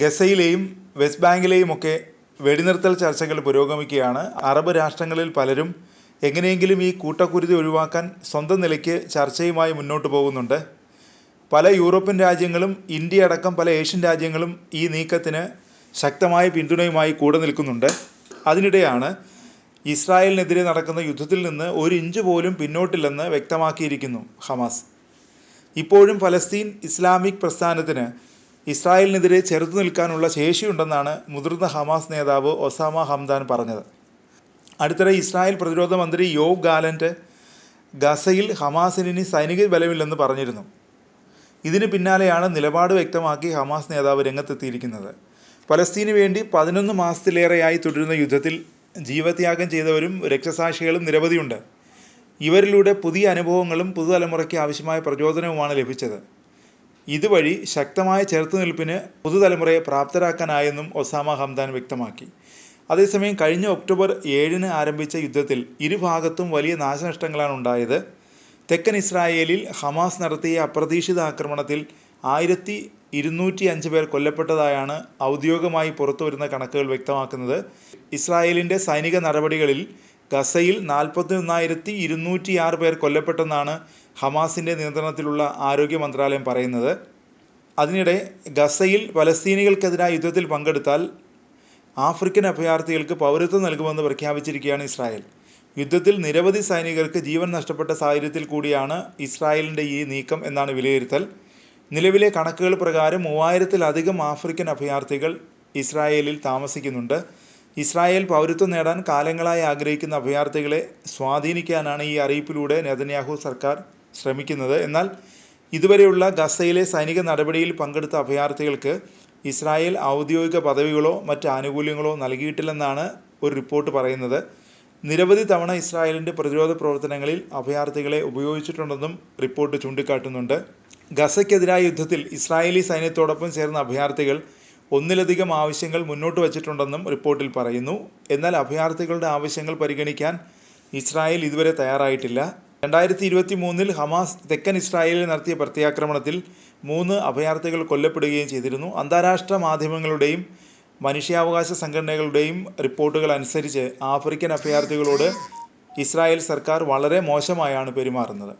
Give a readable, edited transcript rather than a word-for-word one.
ഗസയിലെയും west ബാങ്കിലെയുമൊക്കെ വെടിനിർത്തൽ ചർച്ചകൾ പുരോഗമിക്കുകയാണ്. അറബ് രാഷ്ട്രങ്ങളിൽ പലരും എങ്ങനെയെങ്കിലും ഈ കൂട്ടക്കുരുതി ഒഴിവാക്കാൻ സ്വന്തം നിലയ്ക്ക് ചർച്ചയുമായി മുന്നോട്ട് പോകുന്നുണ്ട്. പല യൂറോപ്യൻ രാജ്യങ്ങളും ഇന്ത്യ അടക്കം പല ഏഷ്യൻ രാജ്യങ്ങളും ഈ നീക്കത്തിന് ശക്തമായ പിന്തുണയുമായി കൂടെ നിൽക്കുന്നുണ്ട്. അതിനിടെയാണ് ഇസ്രായേലിനെതിരെ നടക്കുന്ന യുദ്ധത്തിൽ നിന്ന് ഒരു ഇഞ്ച് പോലും പിന്നോട്ടില്ലെന്ന് വ്യക്തമാക്കിയിരിക്കുന്നു ഹമാസ്. ഇപ്പോഴും ഫലസ്തീൻ ഇസ്ലാമിക് പ്രസ്ഥാനത്തിന് ഇസ്രായേലിനെതിരെ ചെറുത്തു നിൽക്കാനുള്ള ശേഷിയുണ്ടെന്നാണ് മുതിർന്ന ഹമാസ് നേതാവ് ഒസാമ ഹംദാൻ പറഞ്ഞത്. അടുത്തിടെ ഇസ്രായേൽ പ്രതിരോധ മന്ത്രി യോവ് ഗാലന്റ് ഗസയിൽ ഹമാസിന് സൈനിക ബലമില്ലെന്ന് പറഞ്ഞിരുന്നു. ഇതിന് പിന്നാലെയാണ് നിലപാട് വ്യക്തമാക്കി ഹമാസ് നേതാവ് രംഗത്തെത്തിയിരിക്കുന്നത്. ഫലസ്തീന് വേണ്ടി 11 മാസത്തിലേറെയായി തുടരുന്ന യുദ്ധത്തിൽ ജീവത്യാഗം ചെയ്തവരും രക്തസാക്ഷികളും നിരവധിയുണ്ട്. ഇവരിലൂടെ പുതിയ അനുഭവങ്ങളും പുതുതലമുറയ്ക്ക് ആവശ്യമായ പ്രചോദനവുമാണ് ലഭിച്ചത്. ഇതുവഴി ശക്തമായ ചെറുത്തുനിൽപ്പിന് പുതുതലമുറയെ പ്രാപ്തരാക്കാനായെന്നും ഒസാമ ഹംദാൻ വ്യക്തമാക്കി. അതേസമയം കഴിഞ്ഞ ഒക്ടോബർ 7 ആരംഭിച്ച യുദ്ധത്തിൽ ഇരുഭാഗത്തും വലിയ നാശനഷ്ടങ്ങളാണ് ഉണ്ടായത്. തെക്കൻ ഇസ്രായേലിൽ ഹമാസ് നടത്തിയ അപ്രതീക്ഷിത ആക്രമണത്തിൽ 1205 പേർ കൊല്ലപ്പെട്ടതായാണ് ഔദ്യോഗികമായി പുറത്തുവരുന്ന കണക്കുകൾ വ്യക്തമാക്കുന്നത്. ഇസ്രായേലിൻ്റെ സൈനിക നടപടികളിൽ ഗസയിൽ 41,206 പേർ കൊല്ലപ്പെട്ടെന്നാണ് ഹമാസിൻ്റെ നിയന്ത്രണത്തിലുള്ള ആരോഗ്യ മന്ത്രാലയം പറയുന്നത്. അതിനിടെ ഗസയിൽ പലസ്തീനികൾക്കെതിരായ യുദ്ധത്തിൽ പങ്കെടുത്താൽ ആഫ്രിക്കൻ അഭയാർത്ഥികൾക്ക് പൗരത്വം നൽകുമെന്ന് പ്രഖ്യാപിച്ചിരിക്കുകയാണ് ഇസ്രായേൽ. യുദ്ധത്തിൽ നിരവധി സൈനികർക്ക് ജീവൻ നഷ്ടപ്പെട്ട സാഹചര്യത്തിൽ കൂടിയാണ് ഇസ്രായേലിൻ്റെ ഈ നീക്കം എന്നാണ് വിലയിരുത്തൽ. നിലവിലെ കണക്കുകൾ പ്രകാരം 3000-ലധികം ആഫ്രിക്കൻ അഭയാർത്ഥികൾ ഇസ്രായേലിൽ താമസിക്കുന്നുണ്ട്. ഇസ്രായേൽ പൗരത്വം നേടാൻ കാലങ്ങളായി ആഗ്രഹിക്കുന്ന അഭയാർത്ഥികളെ സ്വാധീനിക്കാനാണ് ഈ അറിയിപ്പിലൂടെ നെതന്യാഹു സർക്കാർ ശ്രമിക്കുന്നത്. എന്നാൽ ഇതുവരെയുള്ള ഗസയിലെ സൈനിക നടപടിയിൽ പങ്കെടുത്ത അഭയാർത്ഥികൾക്ക് ഇസ്രായേൽ ഔദ്യോഗിക പദവികളോ മറ്റ് ആനുകൂല്യങ്ങളോ നൽകിയിട്ടില്ലെന്നാണ് ഒരു റിപ്പോർട്ട് പറയുന്നത്. നിരവധി തവണ ഇസ്രായേലിൻ്റെ പ്രതിരോധ പ്രവർത്തനങ്ങളിൽ അഭയാർത്ഥികളെ ഉപയോഗിച്ചിട്ടുണ്ടെന്നും റിപ്പോർട്ട് ചൂണ്ടിക്കാട്ടുന്നുണ്ട്. ഗസയ്ക്കെതിരായ യുദ്ധത്തിൽ ഇസ്രായേലി സൈന്യത്തോടൊപ്പം ചേർന്ന അഭയാർത്ഥികൾ ഒന്നിലധികം ആവശ്യങ്ങൾ മുന്നോട്ട് വച്ചിട്ടുണ്ടെന്നും റിപ്പോർട്ടിൽ പറയുന്നു. എന്നാൽ അഭയാർത്ഥികളുടെ ആവശ്യങ്ങൾ പരിഗണിക്കാൻ ഇസ്രായേൽ ഇതുവരെ തയ്യാറായിട്ടില്ല. 2023 ഹമാസ് തെക്കൻ ഇസ്രായേലിൽ നടത്തിയ പ്രത്യാക്രമണത്തിൽ 3 അഭയാർത്ഥികൾ കൊല്ലപ്പെടുകയും ചെയ്തിരുന്നു. അന്താരാഷ്ട്ര മാധ്യമങ്ങളുടെയും മനുഷ്യാവകാശ സംഘടനകളുടെയും റിപ്പോർട്ടുകൾ അനുസരിച്ച് ആഫ്രിക്കൻ അഭയാർത്ഥികളോട് ഇസ്രായേൽ സർക്കാർ വളരെ മോശമായാണ് പെരുമാറുന്നത്.